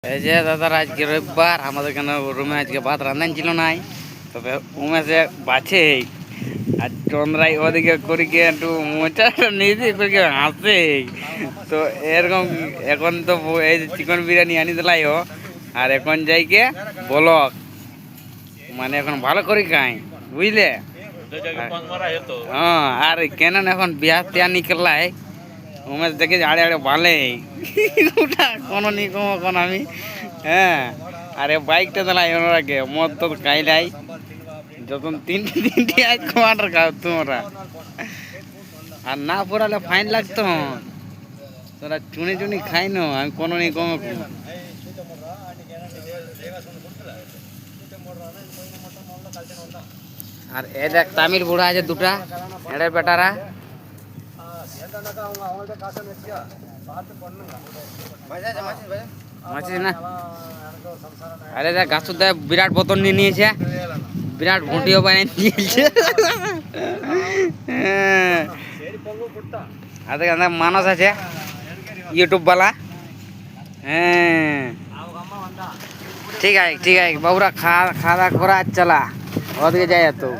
এই যে দাদার আজকে রবিবার আমাদের এখানে রুমে আজকে ভাত রান্নান ছিল নাই, তবে উমেশে বাছে আর চন্দ্রাই ওদিকে করি গিয়ে একটু মোচাটা নিজে করে হাসে। তো এরকম এখন তো এই চিকেন বিরিয়ানি আনি দিলাই ও, আর এখন যাই কে বলক মানে এখন ভালো করি খাই বুঝলে। হ্যাঁ, আর কেন এখন বিহার তিয়া নিকলাই উমেশ দেখে আড়ে আড়ে ভালে ওটা কোনো নি কম আমি। হ্যাঁ, আরে বাইকটা চালাই ওনারাকে মদ তো খাইলাই যখন তিনটে তিনটে আজ কোয়াটার খাও তোমরা, আর না পড়ালে ফাইন লাগতো। তোরা চুনি চুনি খাই নো, আমি কোনো নি কম। আর এ দেখ তামিল বুড়া আছে দুটা এদের বেটারা মাছিস না। আরে দেখ গাছুর দেখ বিরাট বোতল নিয়ে নিয়েছে, বিরাট ঘুঁটিও বানিয়ে নিয়েছে। আর দেখ মানুষ আছে ইউটিউব বালা। হ্যাঁ ঠিক আছে ঠিক আছে বাবুরা, খাওয়া দাওয়া করা চলা ওদিকে যাই তো।